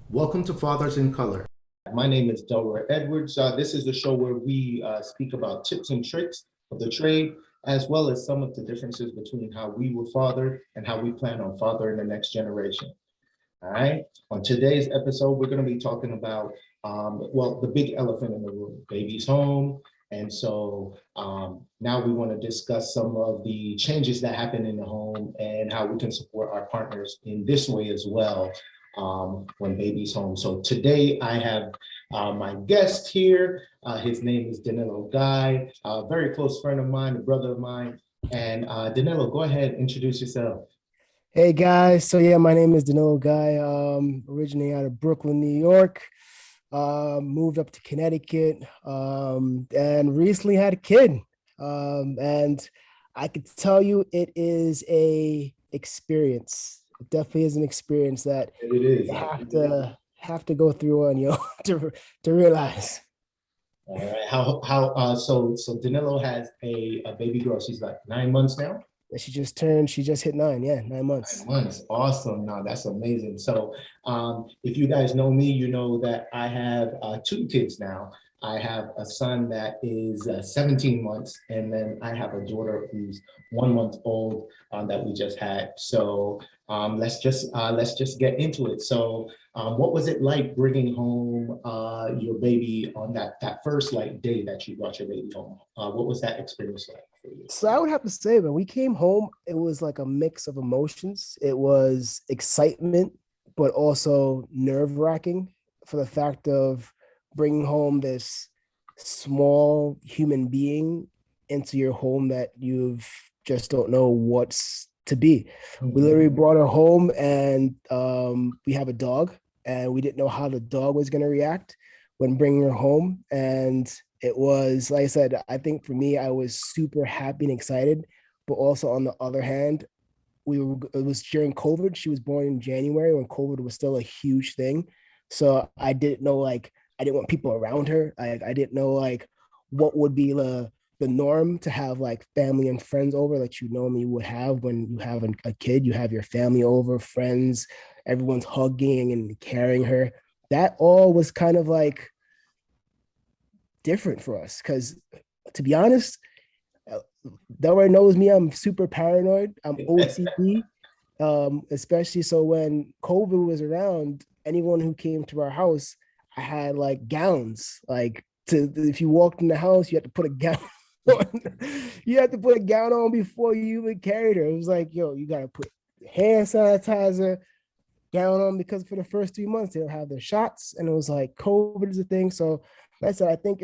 Welcome to Fathers in Color. My name is Delroy Edwards. This is the show where we speak about tips and tricks of the trade, as well as some of the differences between how we were fathered and how we plan on fathering the next generation. All right. On today's episode, we're going to be talking about, the big elephant in the room, baby's home. And so now we want to discuss some of the changes that happen in the home and how we can support our partners in this way as well when baby's home. So today I have my guest here. His name is Danilo Guy, a very close friend of mine, a brother of mine. And Danilo, go ahead, introduce yourself. Hey guys, so yeah, my name is Danilo Guy. Originating out of Brooklyn, New York. Moved up to Connecticut, and recently had a kid. And I could tell you, it is a experience. It definitely is an experience that It is. you have to go through on your to realize. All right. So Danilo has a baby girl. She's like 9 months now. She just hit nine. Yeah, 9 months. 9 months. Awesome. Now that's amazing. So if you guys know me, you know that I have two kids now. I have a son that is 17 months, and then I have a daughter who's 1 month old that we just had. So let's just get into it. So what was it like bringing home your baby on that first like day that you brought your baby home? What was that experience like for you? So I would have to say, when we came home, it was like a mix of emotions. It was excitement, but also nerve-wracking for the fact of bringing home this small human being into your home that you've just don't know what's to be. We literally brought her home, and we have a dog, and we didn't know how the dog was going to react when bringing her home. And it was, like I said, I think for me, I was super happy and excited, but also on the other hand, it was during COVID. She was born in January when COVID was still a huge thing. So I didn't know, like, I didn't want people around her. I didn't know like what would be the norm to have like family and friends over that you normally would have when you have a kid. You have your family over, friends, everyone's hugging and carrying her. That all was kind of like different for us because, to be honest, Delroy knows me. I'm super paranoid. I'm OCD, especially so when COVID was around. Anyone who came to our house, I had like gowns. Like, if you walked in the house, you had to put a gown on. You had to put a gown on before you even carried her. It was like, yo, you gotta put hand sanitizer, gown on, because for the first 3 months they'll have their shots, and it was like COVID is a thing. So like I said, I think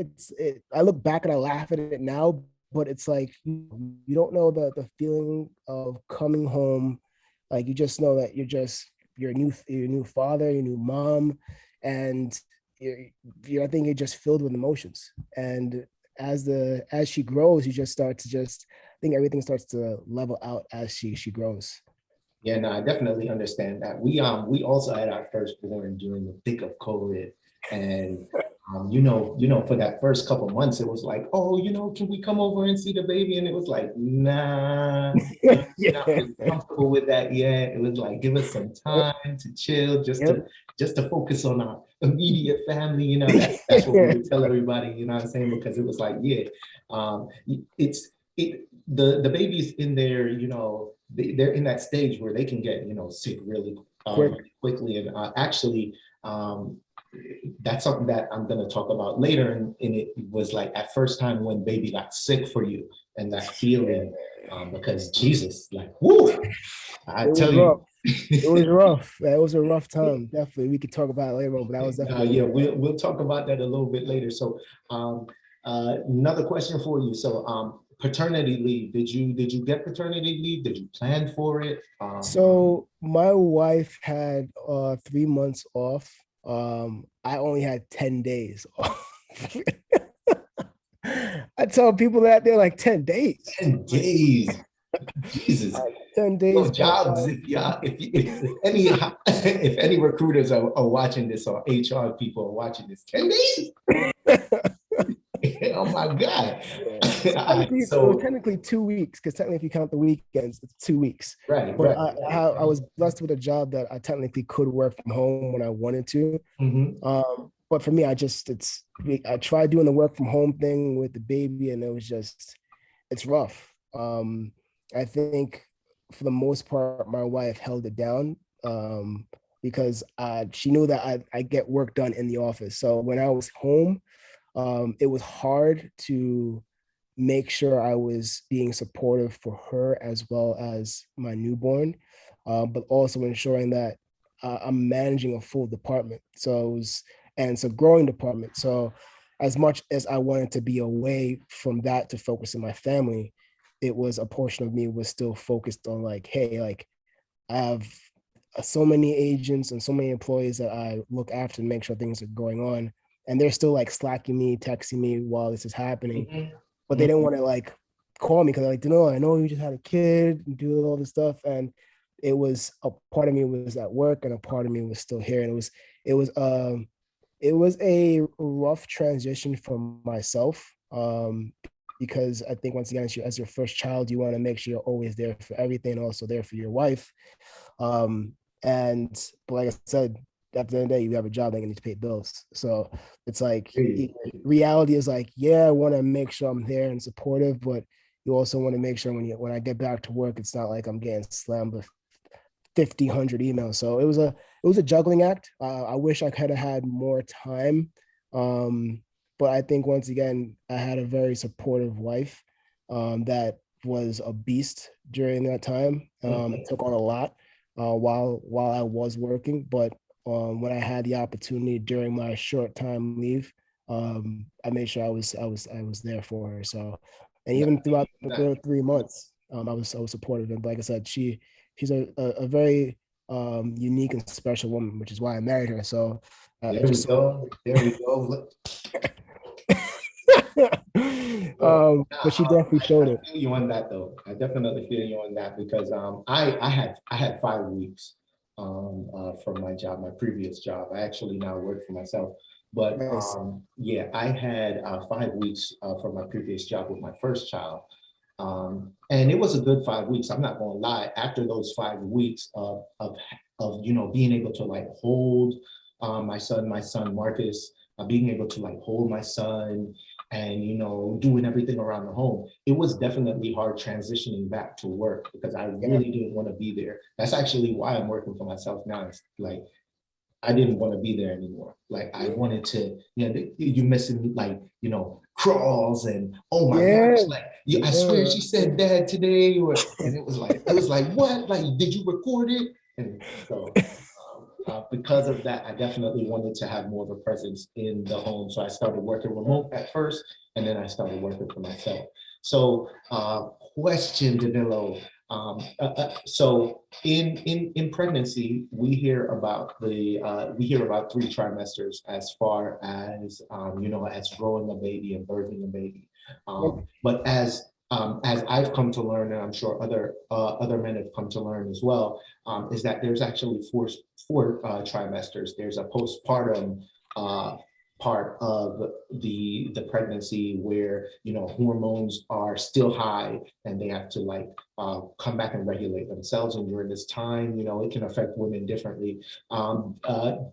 I look back and I laugh at it now, but it's like you don't know the feeling of coming home. Like, you just know that you're your new father, your new mom, and I think you're just filled with emotions. And as she grows, you just start to I think everything starts to level out as she grows. Yeah, no, I definitely understand that. We also had our firstborn during the thick of COVID, and for that first couple months, it was like, oh, can we come over and see the baby? And it was like, nah, not Yeah. really comfortable with that yet. It was like, give us some time to chill, Yep. just to focus on our immediate family. That's what we would tell everybody. You know what I'm saying? Because it was like, yeah, it's the babies in there. They're in that stage where they can get sick really Quick. really quickly, and actually. That's something that I'm going to talk about later. And it was like at first time when baby got sick for you and that feeling, because Jesus, like, whoo, I It was tell rough. you. It was rough. It was a rough time. Definitely, we could talk about it later on, but that was definitely. Yeah, we'll talk about that a little bit later. So, another question for you. So, paternity leave. Did you get paternity leave? Did you plan for it? So my wife had 3 months off. I only had 10 days off. I tell people that they're like 10 days. 10 days. Jesus. 10 Well, days. jobs. If any recruiters are watching this or HR people are watching this, 10 days. Oh my God. It was So, technically 2 weeks because technically, if you count the weekends, it's 2 weeks. right, But right. I was blessed with a job that I technically could work from home when I wanted to. Mhm. But for me, I tried doing the work from home thing with the baby, and it's rough. I think for the most part, my wife held it down because she knew that I get work done in the office. So when I was home, it was hard to make sure I was being supportive for her as well as my newborn, but also ensuring that I'm managing a full department. And it's a growing department. So as much as I wanted to be away from that to focus on my family, it was a portion of me was still focused on like, hey, like I have so many agents and so many employees that I look after to make sure things are going on. And they're still like slacking me, texting me while this is happening, Mhm. but they didn't Mhm. want to like call me because like, no, I know you just had a kid and do all this stuff. And it was a part of me was at work and a part of me was still here. And it was it was a rough transition for myself. Because I think once again, as your first child, you want to make sure you're always there for everything and also there for your wife. Um, and but like I said, at the end of the day, you have a job that you need to pay bills. So it's like Hey, reality is like, yeah, I want to make sure I'm there and supportive, but you also want to make sure when I get back to work, it's not like I'm getting slammed with 50, 100 emails. So it was a juggling act. I wish I could have had more time. Um, but I think once again, I had a very supportive wife that was a beast during that time. It mhm. took on a lot while I was working, but when I had the opportunity during my short time leave, I made sure I was there for her. So, and No, even throughout no. the 3 months, I was supportive. And like I said, she's a very unique and special woman, which is why I married her. So There it's we just so. go. There we go. Look, look. But she Nah, definitely showed I it. feel you on that though. I definitely feel you on that because I had 5 weeks from my job, my previous job. I actually now work for myself. But Nice. yeah, I had 5 weeks from my previous job with my first child. And it was a good 5 weeks. I'm not gonna lie. After those 5 weeks of being able to like hold my son Marcus, being able to like hold my son and doing everything around the home, it was definitely hard transitioning back to work because I Yeah. really didn't want to be there. That's actually why I'm working for myself now. It's like I didn't want to be there anymore. Like I wanted to, you missing like, crawls and oh my Yeah. gosh, like I swear Yeah. she said dad today, and it was like what? Like, did you record it? And so because of that, I definitely wanted to have more of a presence in the home. So I started working remote at first, and then I started working for myself. So, question, Danilo. So in pregnancy, we hear about 3 trimesters as far as as growing a baby and birthing a baby. But as I've come to learn, and I'm sure other men have come to learn as well, is that there's actually four trimesters. There's a postpartum uh, part of the pregnancy where hormones are still high and they have to like come back and regulate themselves. And during this time, it can affect women differently.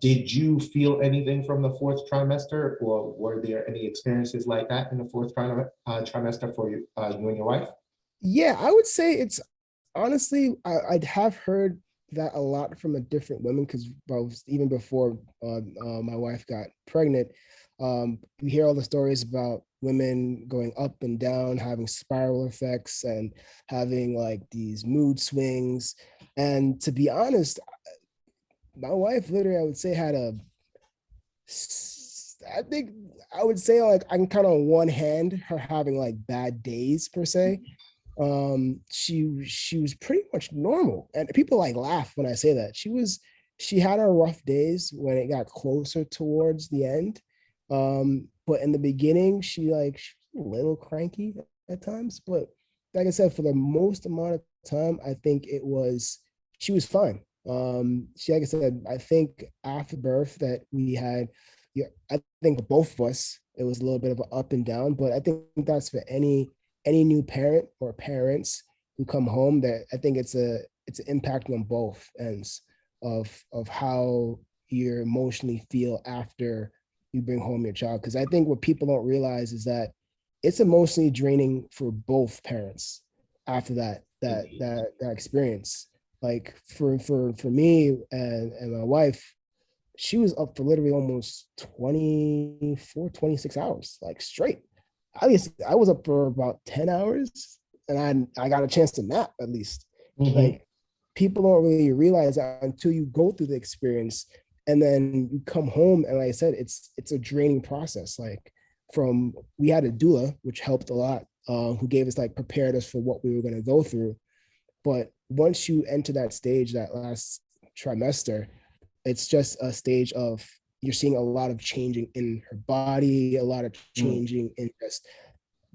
Did you feel anything from the fourth trimester, or were there any experiences like that in the fourth trimester for you and your wife? Yeah, I would say it's honestly, I'd have heard that a lot from a different women because even before my wife got pregnant, we hear all the stories about women going up and down, having spiral effects, and having like these mood swings. And to be honest, my wife literally, I would say, had a I think I would say like I can count on one hand her having like bad days per se. She was pretty much normal, and people like laugh when I say that. She had her rough days when it got closer towards the end. But in the beginning, she was a little cranky at times. But like I said, for the most amount of time, I think she was fine. She, like I said, I think after birth that we had yeah, I think for both of us, it was a little bit of an up and down, but I think that's for any new parent or parents who come home, that I think it's an impact on both ends of how you emotionally feel after you bring home your child. Because I think what people don't realize is that it's emotionally draining for both parents after that experience. Like for me and my wife, she was up for literally almost 24, 26 hours, like straight. I was up for about 10 hours, and I got a chance to nap at least. Mhm. Like, people don't really realize that until you go through the experience, and then you come home, and like I said, it's a draining process. Like, from we had a doula, which helped a lot, who gave us, like, prepared us for what we were going to go through. But once you enter that stage, that last trimester, it's just a stage of, you're seeing a lot of changing in her body, a lot of Mm. changing in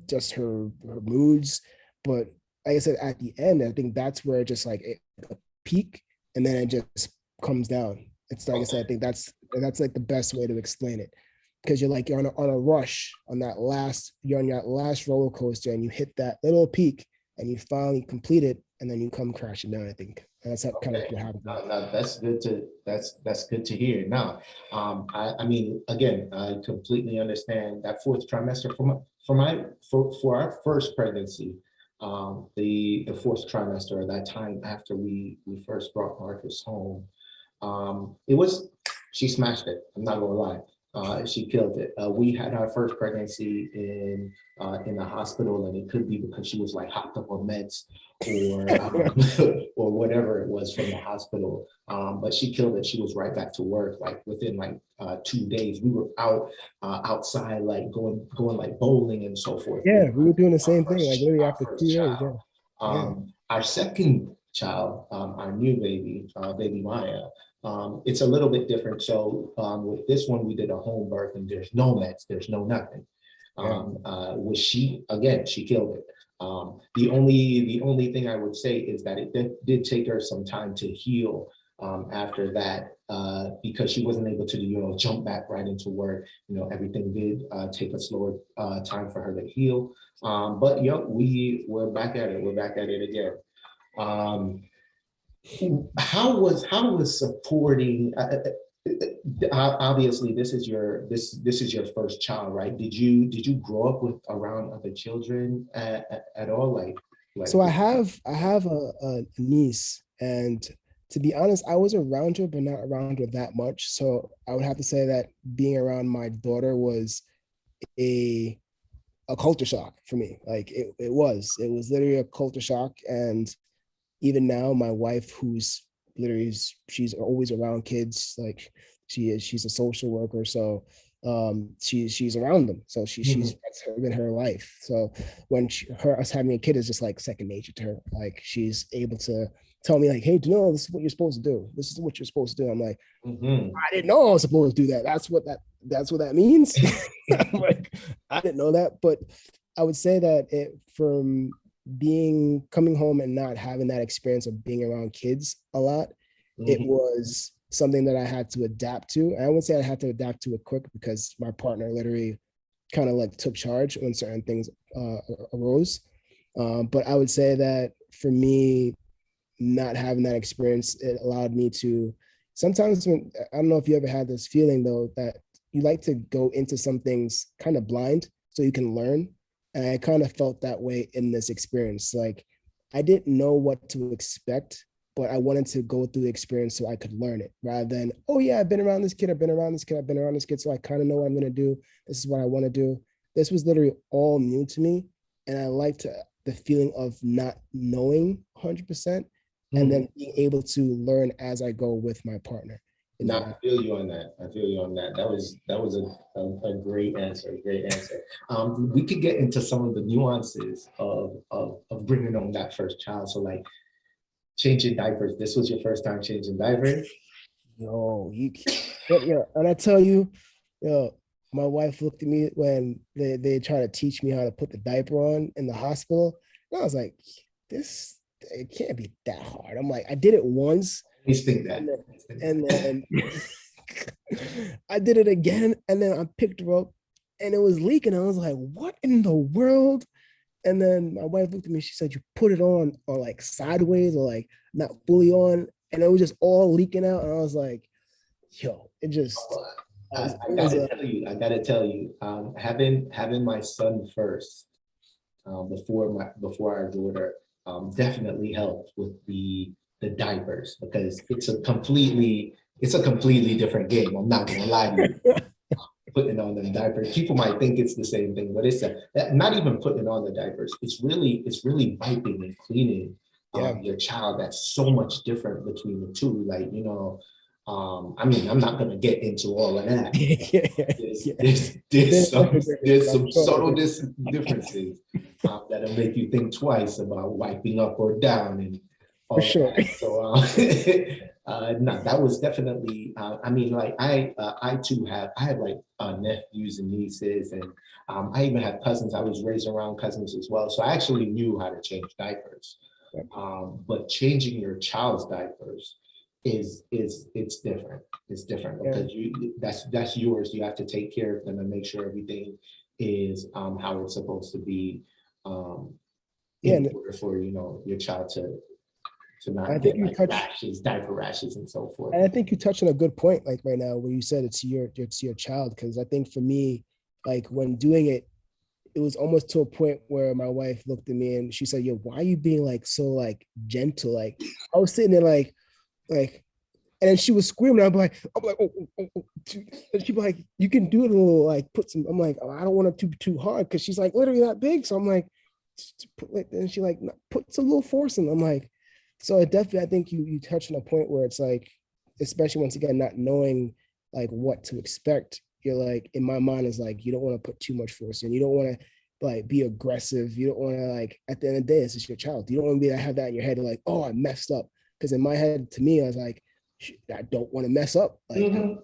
just her moods. But like I said, at the end, I think that's where it just like a peak, and then it just comes down. It's like I said, I think that's like the best way to explain it, because you're on a rush on that last, you're on that last roller coaster, and you hit that little peak, and you finally complete it, and then you come crashing down. I think and that's kind of Okay, what happened. no, that's good to hear. Now, I mean, again, I completely understand that fourth trimester for our first pregnancy, the fourth trimester, or that time after we first brought Marcus home, it was she smashed it. I'm not gonna lie. She killed it. We had our first pregnancy in the hospital, and it could be because she was like hopped up on meds or or whatever it was from the hospital. But she killed it. She was right back to work like within like 2 days. We were outside like going like bowling and so forth with Yeah, we were doing the our same thing, like first literally our after first 2 days. child. Yeah. Yeah. Our second child, our new baby, baby Maya. It's a little bit different. So with this one, we did a home birth, and there's no meds, there's no nothing. Yeah. Was she again? She killed it. The only thing I would say is that it did take her some time to heal after that, because she wasn't able to jump back right into work. Everything did take a slower time for her to heal. But we're back at it. We're back at it again. Um, how was supporting? Obviously, this is your first child, right? Did you grow up with around other children at all? Like So I have a niece, and to be honest, I was around her, but not around her that much. So I would have to say that being around my daughter was a a culture shock for me. Like, it was literally a culture shock. And even now, my wife, who's literally, she's always around kids, like she's a social worker, so she's around them, so Mhm. that's been her life. So when us having a kid is just like second nature to her. Like, she's able to tell me, like, hey, do you know this is what you're supposed to do, this is what you're supposed to do. I'm like, Mhm. I didn't know I was supposed to do that. That's what that means. I'm like, I didn't know that. But I would say that from being coming home and not having that experience of being around kids a lot, it Mhm. was something that I had to adapt to. And I wouldn't say I had to adapt to it quick, because my partner literally kind of like took charge when certain things arose. But I would say that for me, not having that experience, it allowed me to sometimes, when I don't know if you ever had this feeling though, that you like to go into some things kind of blind so you can learn. And I kind of felt that way in this experience. Like, I didn't know what to expect, but I wanted to go through the experience so I could learn it, rather than, oh yeah, I've been around this kid, I've been around this kid, I've been around this kid, so I kind of know what I'm going to do. This is what I want to do. This was literally all new to me. And I liked the feeling of not knowing 100%, and Mhm. then being able to learn as I go with my partner in No, that I aspect. feel you on that. I feel you on that. That was a great answer. A great answer. We could get into some of the nuances of bringing on that first child. So like changing diapers. This was your first time changing diapers. Yo, but yeah, and I tell you, yo, my wife looked at me when they try to teach me how to put the diaper on in the hospital. And I was like, this, it can't be that hard. I'm like, I did it once, Please think and that. then and then I did it again, and then I picked her up, and it was leaking. I was like, "What in the world?" And then my wife looked at me. She said, "You put it on, or like sideways, or like not fully on," and it was just all leaking out. And I was like, "Yo, it just." I It was gotta a, tell you, having my son first, before our daughter, definitely helped with the diapers, because it's a completely different game. I'm not gonna lie to you. Putting on them diapers, people might think it's the same thing, but it's not even putting on the diapers. It's really wiping and cleaning yeah. your child. That's so much different between the two. Like, I mean, I'm not gonna get into all of that. Yeah, There's yeah. there's there's There's some definitely differences. there's I'm some sure subtle there differences that'll make you think twice about wiping up or down and for all of sure. that. So no, that was definitely. I mean, like I too I have like nephews and nieces, and I even have cousins. I was raised around cousins as well, so I actually knew how to change diapers. But changing your child's diapers is it's different. It's different Yeah, because that's yours. You have to take care of them and make sure everything is how it's supposed to be, yeah. in And order for your child to I not think get you like touch, rashes, diaper rashes, and so forth. and I think you touched on a good point, like right now, where you said it's your child. Because I think for me, like when doing it, it was almost to a point where my wife looked at me and she said, "Yo, why are you being like so like gentle?" Like I was sitting there like, and then she was screaming. I'm like, oh. And she'd be like, "You can do it a little, like put some." I'm like, "Oh, I don't want it to be too hard," because she's like literally that big. So I'm like, and she like, "No, put some little force in." I'm like, so it definitely, I think you touched on a point where it's like, especially once again, not knowing like what to expect. You're like, in my mind is like, you don't want to put too much force in. You don't want to like be aggressive. You don't want to like, at the end of the day, it's just your child. You don't want to be to have that in your head like, oh, I messed up. Because in my head, to me, I was like, I don't want to mess up. Like I Mhm.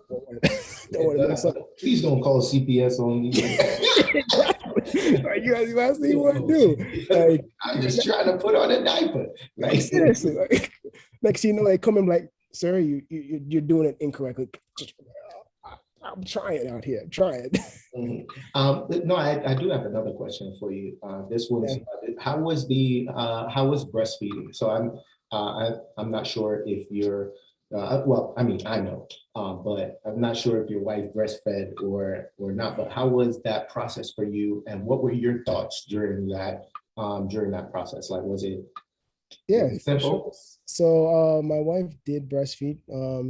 don't want to mess up. Please don't call CPS on me. Exactly. Like you guys, last thing you want to do. Like I'm just trying to put on a diaper. like Like, seriously. Like next thing you know, like come in like, sir, you're doing it incorrectly. I'm trying out here. I'm trying. mhm. No, I do have another question for you. This Yeah. was how was breastfeeding? So I'm not sure if you're well, I mean, I know, but I'm not sure if your wife breastfed or not. But how was that process for you, and what were your thoughts during that process? Like, was Yeah, it for sure. simple? So my wife did breastfeed.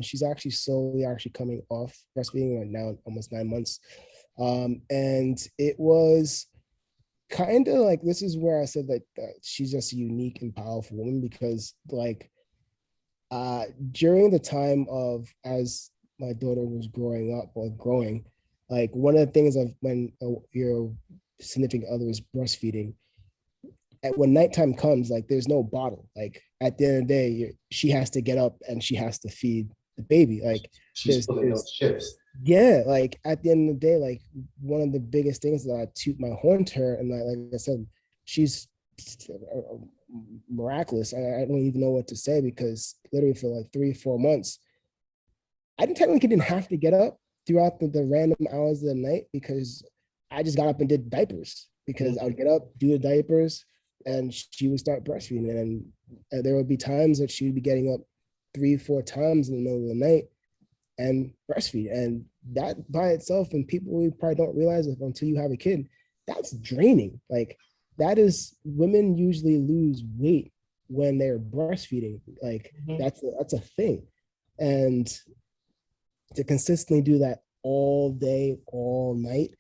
She's actually slowly actually coming off breastfeeding right now, almost 9 months. And it was kind of like, this is where I said that she's just a unique and powerful woman because like uh during the time of as my daughter was growing up or growing, like one of the things of when your significant other is breastfeeding, and when nighttime comes, like there's no bottle. Like at the end of the day, she has to get up and she has to feed the baby. Like She's pulling those there's chips. yeah, like at the end of the day, like one of the biggest things that I toot my horn to her, and like I said, she's miraculous. I don't even know what to say because literally for like 3 4 months, I didn't have to get up throughout the random hours of the night because I just got up and did diapers because I would get up, do the diapers, and she would start breastfeeding. And there would be times that she would be getting up 3 4 times in the middle of the night and breastfeed. And that by itself, and people probably don't realize it until you have a kid, that's draining. Like that is, women usually lose weight when they're breastfeeding. Like Mhm. that's a thing. And to consistently do that all day, all night.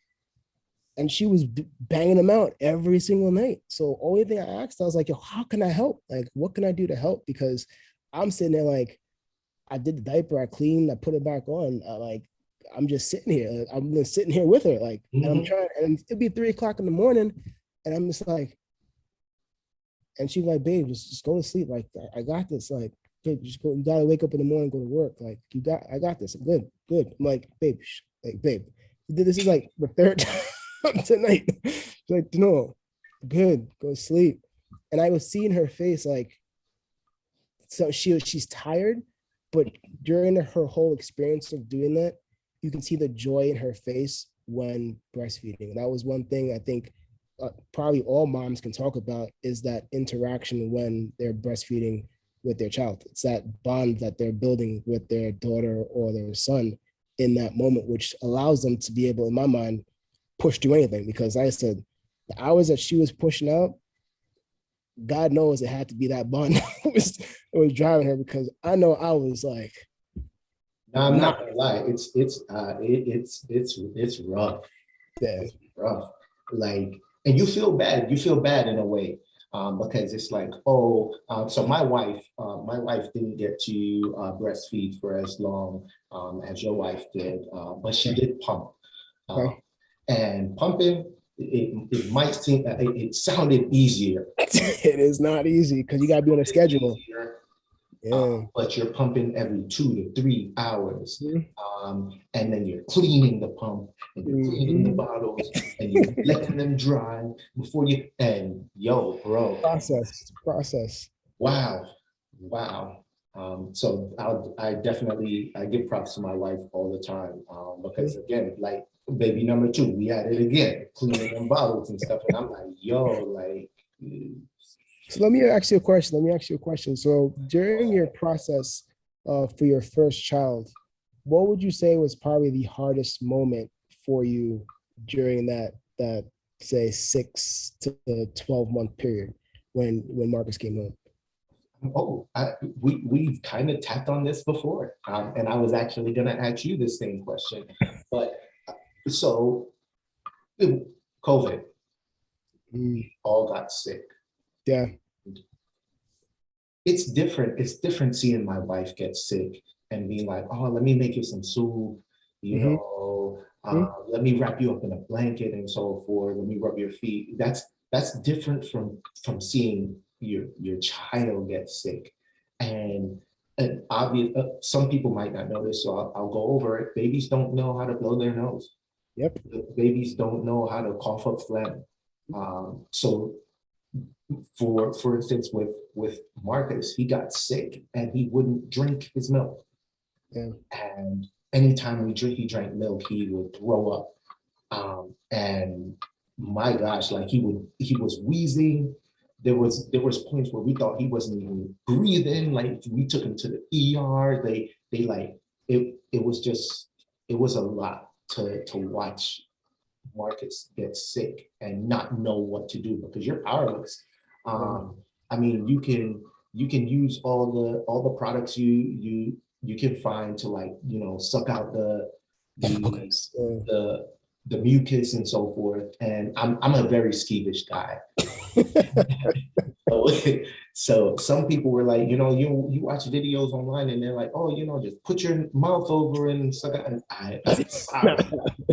And she was banging them out every single night. So only thing I asked, I was like, yo, how can I help? Like, what can I do to help? Because I'm sitting there like, I did the diaper, I cleaned, I put it back on. Like, I'm just sitting here. I'm just sitting here with her. Like, and I'm Mhm. trying, and it'd be 3 o'clock in the morning. And I'm just like, and she's like, babe, just go to sleep. Like, I got this. Like, babe, just go. You gotta wake up in the morning, go to work. Like, I got this. I'm good, good. I'm like, babe, like, babe, this is like the third time tonight. She's like, no, good, go to sleep. And I was seeing her face, like, so she's tired, but during her whole experience of doing that, you can see the joy in her face when breastfeeding. That was one thing I think probably all moms can talk about, is that interaction when they're breastfeeding with their child. It's that bond that they're building with their daughter or their son in that moment, which allows them to be able, in my mind, push through anything. Because like I said, the hours that she was pushing out, God knows it had to be that bond that was driving her, because I know I was like, No, I'm not gonna lie. It's rough. yeah, It's rough. Like, and you feel bad. You feel bad in a way, because it's like, oh, so my wife didn't get to breastfeed for as long as your wife did, but she did pump. Um, okay. and pumping, it might seem it sounded easier. It is not easy because you got to be on a schedule. Easier, Yeah. but you're pumping every 2 to 3 hours. Mhm. And then you're cleaning the pump and you're cleaning the Mhm. bottles and you're letting them dry before you, and yo, bro, Process. wow, wow. So I give props to my wife all the time, because again, like baby number two, we had it again, cleaning them bottles and stuff. And I'm like, yo, like, So let me ask you a question. So during your process for your first child, what would you say was probably the hardest moment for you during that say 6 to 12 month period when Marcus came home? oh, we've kind of tapped on this before, and I was actually going to ask you the same question, but so COVID, Mm, we all got sick. yeah. It's different. It's different seeing my wife get sick and being like, oh, let me make you some soup, Mm-hmm. let me wrap you up in a blanket and so forth. Let me rub your feet. That's different from seeing your child get sick. And obvious, some people might not know this, so I'll go over it. Babies don't know how to blow their nose. Yep. Babies don't know how to cough up phlegm. So for instance, with Marcus, he got sick and he wouldn't drink his milk. Yeah. And anytime he drank milk, he would throw up. And my gosh, like he was wheezing. There was points where we thought he wasn't even breathing. Like we took him to the ER. They like it was just it was a lot to watch Marcus get sick and not know what to do because you're powerless. Um, I mean, you can use all the products you can find to, like, suck out the the the mucus and so forth. And I'm a very skeevish guy. So, so some people were like, you watch videos online and they're like, oh, just put your mouth over and suck it. And I'm sorry.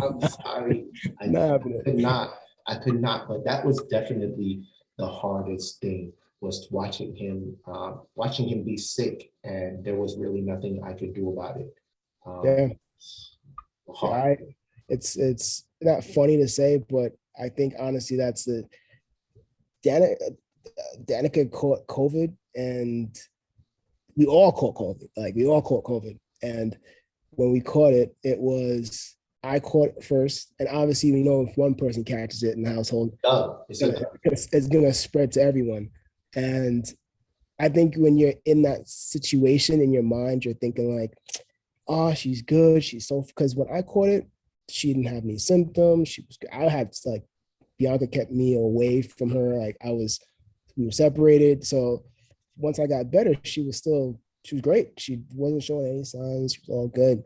I'm sorry. I, Nah, I could not, but that was definitely the hardest thing, was watching him be sick, and there was really nothing I could do about it. yeah. Hard. It's not funny to say, but I think honestly that's the Danica caught COVID, and we all caught COVID. Like we all caught COVID, and when we caught it, I caught it first, and obviously we know if one person catches it in the household, it's gonna spread to everyone. And I think when you're in that situation in your mind, you're thinking like, oh, she's good. She's so, because when I caught it, she didn't have any symptoms. She was good. I had like Bianca kept me away from her. Like we were separated. So once I got better, she was great. She wasn't showing any signs. She was all good.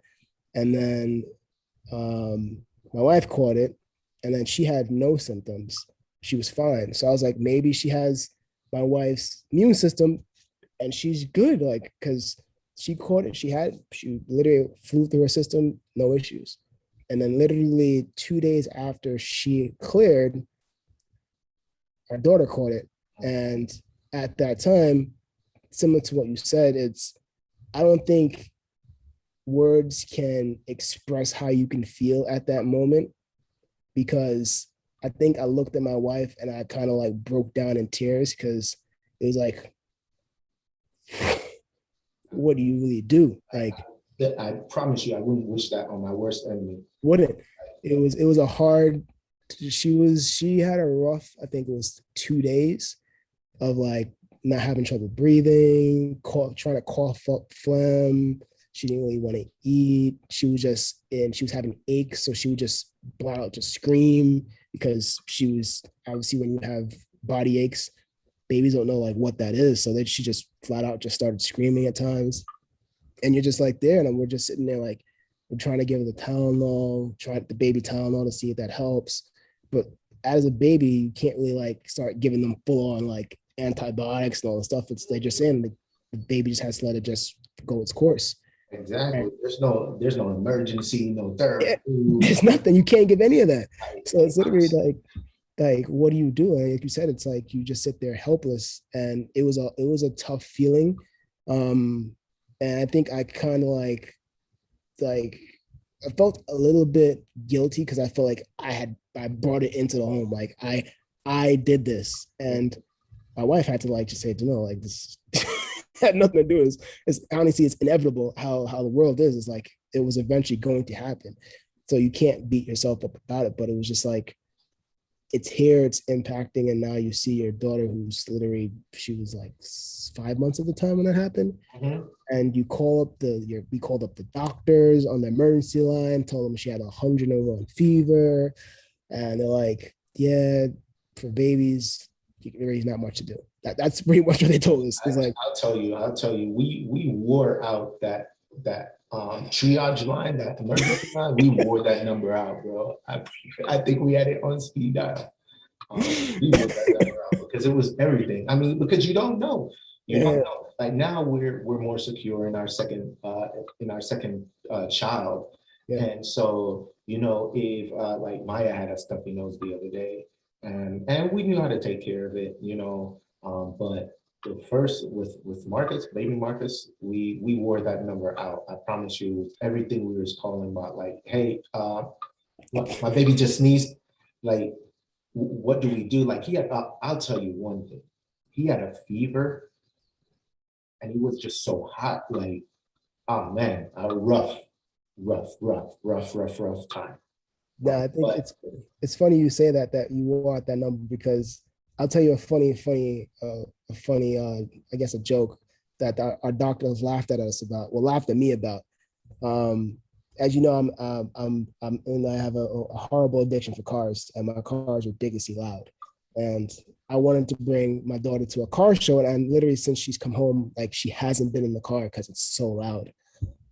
And then my wife caught it, and then she had no symptoms. She was fine. So I was like, maybe she has my wife's immune system and she's good. Like, because she caught it. She literally flew through her system, no issues. And then literally 2 days after she cleared, our daughter caught it. And at that time, similar to what you said, I don't think words can express how you can feel at that moment, because I think I looked at my wife and I kind of like broke down in tears, because it was like, what do you really do? Like, that I promise you, I wouldn't wish that on my worst enemy. Wouldn't. It was a hard. She had a rough. I think it was 2 days of like not having trouble breathing, trying to cough up phlegm. She didn't really want to eat. She was having aches, so she would just blout out, just scream because she was obviously when you have body aches, babies don't know like what that is, so then she just flat out just started screaming at times, and you're just like there, and we're just sitting there like we're trying to give her the Tylenol, try the baby Tylenol to see if that helps, but as a baby, you can't really like start giving them full on like antibiotics and all the stuff. It's they just saying the baby just has to let it just go its course. Exactly. And There's no emergency, no yeah, therapy. there's nothing. You can't give any of that. Like, So it's literally like what do you do? Like you said, it's like you just sit there helpless, and it was a tough feeling. Um, and I think I kind of like I felt a little bit guilty because I felt like I brought it into the home. Like I did this, and my wife had to like just say, no, like this had nothing to do. It's honestly it's inevitable how the world is. It's like it was eventually going to happen. So you can't beat yourself up about it. But it was just like it's here, it's impacting, and now you see your daughter who's literally she was like 5 months at the time when that happened. mhm. And you call up we called up the doctors on the emergency line, told them she had 101 fever, and they're like, yeah, for babies, there is not much to do. That's pretty much what they told us. It's like, I'll tell you, we wore out that triage line, that emergency line. We wore that number out, bro. I think we had it on speed dial. We wore that number out because it was everything. I mean, because you don't know. You don't yeah, know. Like now we're more secure in our second child. yeah, And so, if like Maya had a stuffy nose the other day, and we knew how to take care of it, but the first with Marcus, baby Marcus, we wore that number out. I promise you, everything we was calling about, like, hey, my baby just sneezed. Like, what do we do? Like, I'll tell you one thing. He had a fever, and he was just so hot. Like, oh man, a rough time. yeah. I think But it's funny you say that you wore out that number because I'll tell you a funny, I guess a joke that our doctors laughed at us about, well, laughed at me about. Um, as you know, and I have a horrible addiction for cars, and my car is ridiculously loud. And I wanted to bring my daughter to a car show, and literally since she's come home, like she hasn't been in the car because it's so loud.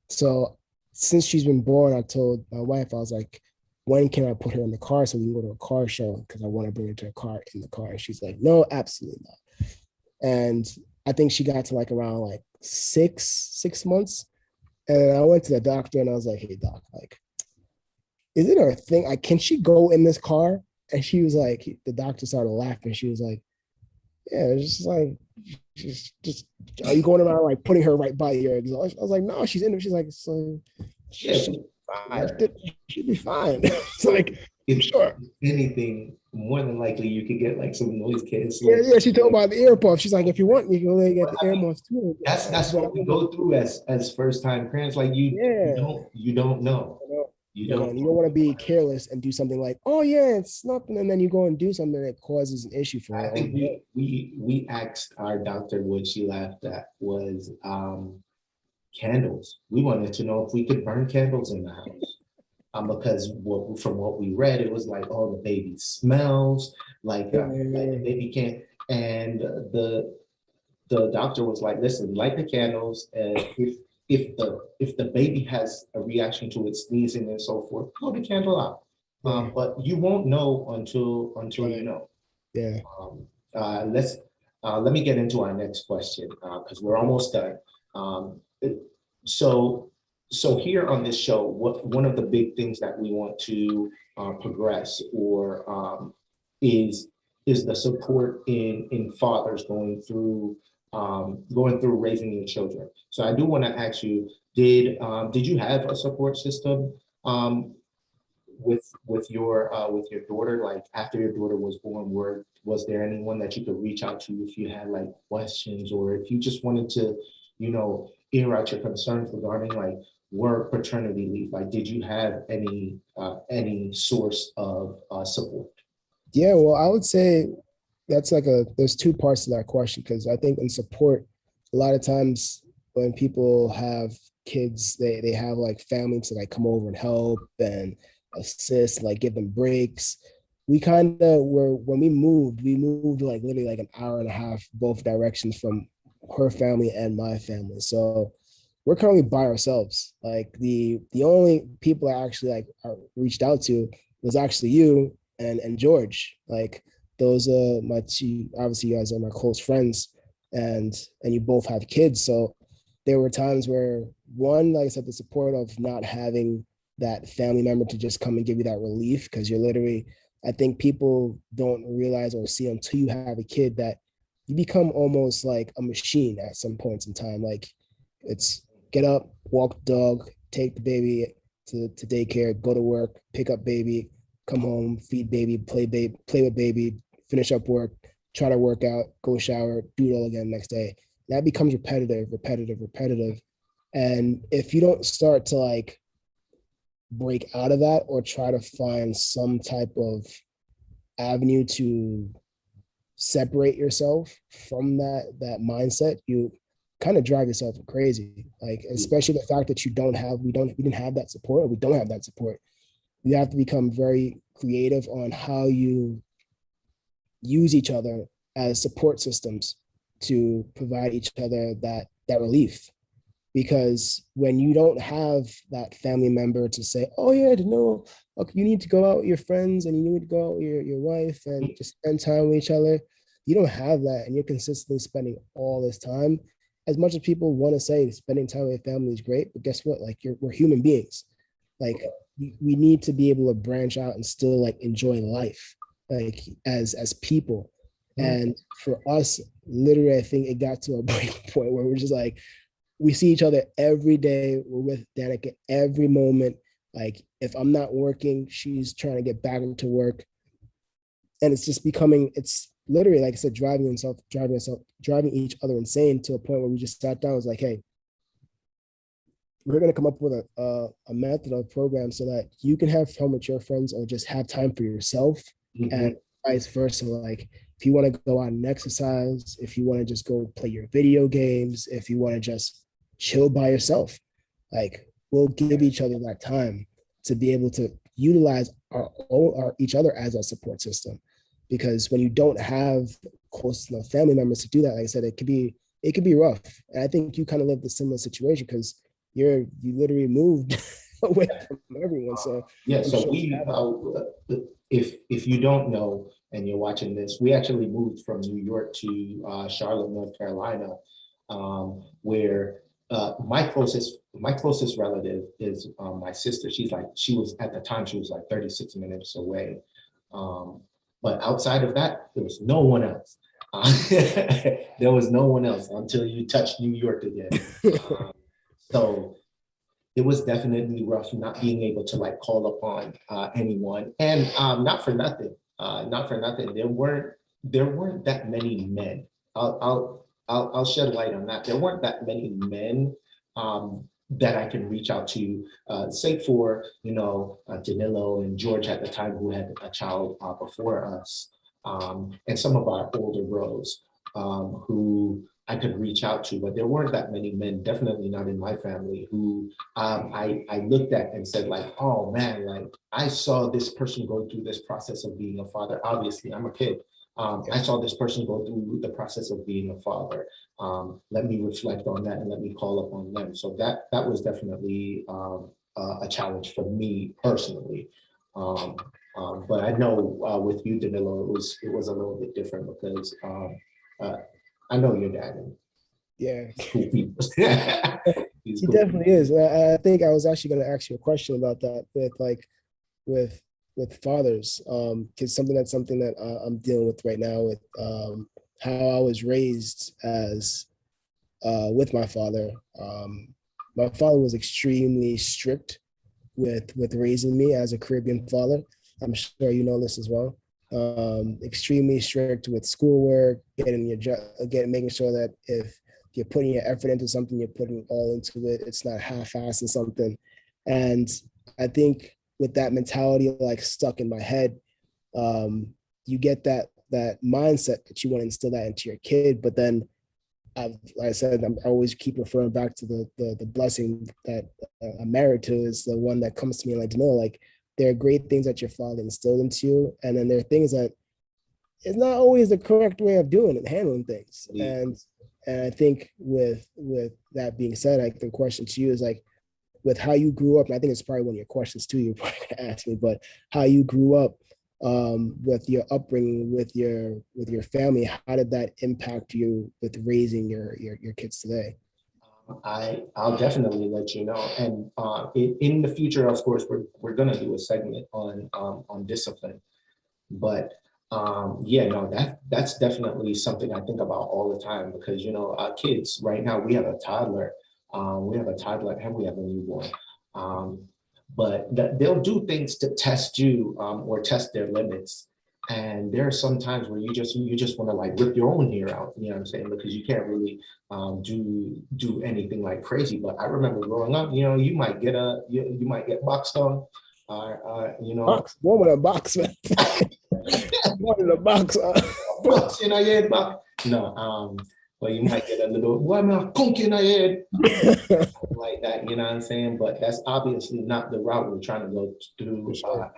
So since she's been born, I told my wife, I was like, when can I put her in the car so we can go to a car show? Because I want to bring her to a car in the car. And she's like, no, absolutely not. And I think she got to like around like six months. And I went to the doctor and I was like, hey doc, like, is it a thing? Like, can she go in this car? And she was like, the doctor started laughing. She was like, yeah, it's just like, just are you going around like putting her right by your exhaust? I was like, no, she's in there. She's like, so she yeah, should be fine. She'll be fine. It's like, if sure. anything, more than likely you could get like some noise Yeah, canceling. yeah. She told about the ear puff. She's like, if you want, you can only get But the I ear mean, muffs too. that's But what we go through as first time parents. Like you yeah, don't know. You you know, don't and you don't know. want to be careless and do something like, oh yeah, it's nothing, and then you go and do something that causes an issue for I her on think the road. we asked our doctor what she laughed at was candles. We wanted to know if we could burn candles in the house. Because from what we read, it was like, oh, the baby smells like the Yeah, baby can't. And the doctor was like, listen, light the candles, and if the baby has a reaction to it sneezing and so forth, blow the candle out. yeah, But you won't know until you right, know. yeah. Um, let's let me get into our next question because we're almost done. Um, so here on this show, what one of the big things that we want to progress or is the support in fathers going through raising your children. So I do want to ask you, did you have a support system um, with your daughter, like after your daughter was born, was there anyone that you could reach out to if you had like questions or if you just wanted to air out your concerns regarding like were paternity leave? Like, did you have any source of support? Yeah, well, I would say that's like there's two parts to that question because I think in support, a lot of times when people have kids, they have like family to like come over and help and assist, like give them breaks. We kind of were when we moved like literally like an hour and a half both directions from her family and my family. So we're currently by ourselves. Like the only people I actually like reached out to was actually you and George. Like those are my two, obviously you guys are my close friends and you both have kids. So there were times where one, like I said, the support of not having that family member to just come and give you that relief because you're literally, I think people don't realize or see until you have a kid that you become almost like a machine at some points in time. Like it's get up, walk the dog, take the baby to daycare, go to work, pick up baby, come home, feed baby, play with baby, finish up work, try to work out, go shower, do it all again next day. That becomes repetitive. And if you don't start to like break out of that or try to find some type of avenue to separate yourself from that mindset, you kind of drive yourself crazy. Like especially the fact that we didn't have that support, or we don't have that support. You have to become very creative on how you use each other as support systems to provide each other that relief. Because when you don't have that family member to say, oh yeah, no, okay, you need to go out with your friends and you need to go out with your wife and just spend time with each other. You don't have that and you're consistently spending all this time. As much as people want to say spending time with your family is great, but guess what? Like we're human beings. Like we need to be able to branch out and still like enjoy life, like as people. And for us, literally, I think it got to a breaking point where we're just like, we see each other every day. We're with Danica every moment. Like if I'm not working, she's trying to get back into work. And it's just becoming, it's literally, like I said, driving each other insane to a point where we just sat down and was like, hey, we're going to come up with a method or program so that you can have fun with your friends or just have time for yourself and vice versa. Like if you want to go out and exercise, if you want to just go play your video games, if you want to just chill by yourself, like we'll give each other that time to be able to utilize our each other as a support system. Because when you don't have close enough family members to do that, like I said, it could be rough. And I think you kind of lived a similar situation because you literally moved away from everyone. So yeah, so we if you don't know and you're watching this, we actually moved from New York to Charlotte, North Carolina, where my closest relative is my sister. She was at the time she was like 36 minutes away. But outside of that, there was no one else. There was no one else until you touched New York again. So it was definitely rough not being able to like call upon anyone. And not for nothing, there weren't that many men. I'll shed light on that. There weren't that many men that I can reach out to, save for Danilo and George at the time who had a child before us, and some of our older bros who I could reach out to, but there weren't that many men, definitely not in my family, who I looked at and said like, oh man, like I saw this person go through this process of being a father. Obviously, I'm a kid. I saw this person go through the process of being a father. Let me reflect on that and let me call upon them. So that was definitely a challenge for me personally. But I know with you, Danilo, it was a little bit different because I know your dad. And yeah, cool people. he Cool definitely is. I think I was actually going to ask you a question about that with with fathers, because something that I'm dealing with right now with how I was raised as with my father. My father was extremely strict with raising me as a Caribbean father. I'm sure you know this as well. Extremely strict with schoolwork, making sure that if you're putting your effort into something, you're putting all into it. It's not half-assed or something. And I think with that mentality like stuck in my head, you get that mindset that you want to instill that into your kid. But then, like I said, I always keep referring back to the blessing that I'm married to is the one that comes to me like, Danilo, like there are great things that your father instilled into you, and then there are things that it's not always the correct way of doing it, handling things. Yeah. And I think with that being said, like the question to you is like, with how you grew up, and I think it's probably one of your questions too, you're probably gonna ask me, but how you grew up with your upbringing, with your family, how did that impact you with raising your kids today? I'll definitely let you know. And in the future, of course, we're gonna do a segment on discipline. But yeah, no, that's definitely something I think about all the time because our kids right now, we have a toddler, and we have a newborn. But they'll do things to test you or test their limits. And there are some times where you just want to like rip your own hair out, you know what I'm saying? Because you can't really do anything like crazy. But I remember growing up, you might get you might get boxed on, Box, one in a box, man. One in a box. box in a head, box. No, but you might get a little, why am I conk in a head? Like that, you know what I'm saying? But that's obviously not the route we're trying to go through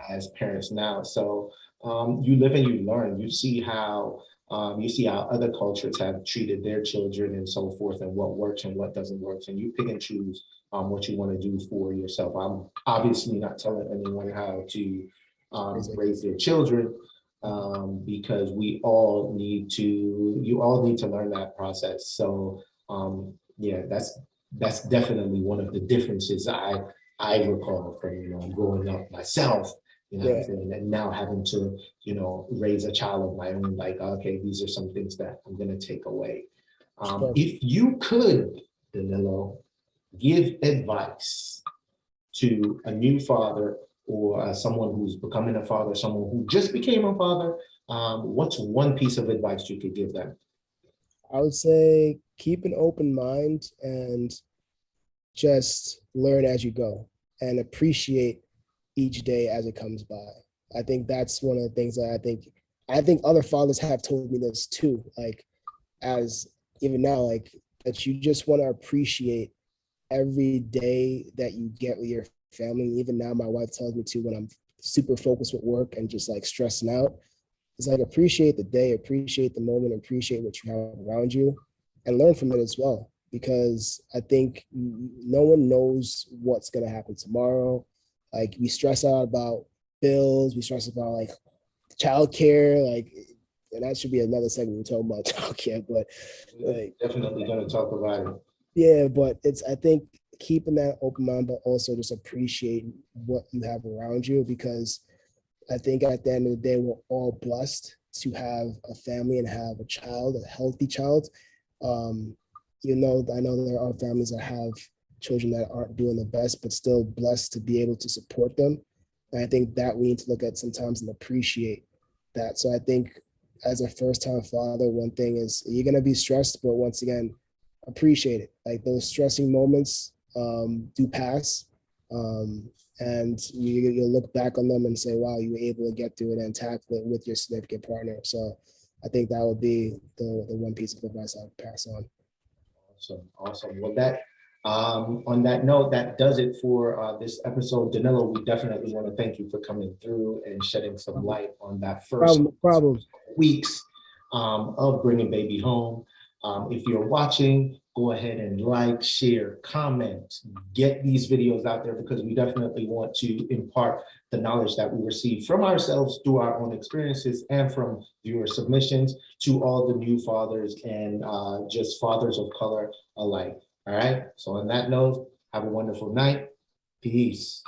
as parents now. So you live and you learn. You see how other cultures have treated their children and so forth, and what works and what doesn't work, and you pick and choose what you want to do for yourself. I'm obviously not telling anyone how to raise their children, because you all need to learn that process. So yeah, that's definitely one of the differences I recall from growing up myself, what I'm saying, and now having to raise a child of my own. Like, okay, these are some things that I'm gonna take away. If you could, Danilo, give advice to a new father or someone who's becoming a father, someone who just became a father, what's one piece of advice you could give them? I would say keep an open mind and just learn as you go and appreciate each day as it comes by. I think that's one of the things that I think other fathers have told me this too. Like, as even now, like that you just want to appreciate every day that you get with your family. Even now, my wife tells me to when I'm super focused with work and just like stressing out. It's like appreciate the day, appreciate the moment, appreciate what you have around you, and learn from it as well. Because I think no one knows what's gonna happen tomorrow. Like we stress out about bills, we stress about like childcare, like, and that should be another segment we talk about childcare. But like, definitely going to talk about it. Yeah, but it's I think keeping that open mind, but also just appreciate what you have around you, because I think at the end of the day, we're all blessed to have a family and have a child, a healthy child. Um, I know there are families that have children that aren't doing the best, but still blessed to be able to support them. And I think that we need to look at sometimes and appreciate that. So I think as a first-time father, one thing is you're gonna be stressed, but once again, appreciate it. Like those stressing moments do pass. And you'll look back on them and say, wow, you were able to get through it and tackle it with your significant partner. So I think that would be the one piece of advice I would pass on. Awesome. Well, on that note, that does it for this episode. Danilo, we definitely want to thank you for coming through and shedding some light on that first weeks of bringing baby home. If you're watching, go ahead and like, share, comment, get these videos out there, because we definitely want to impart the knowledge that we receive from ourselves through our own experiences and from viewer submissions to all the new fathers and just fathers of color alike. All right. So on that note, have a wonderful night. Peace.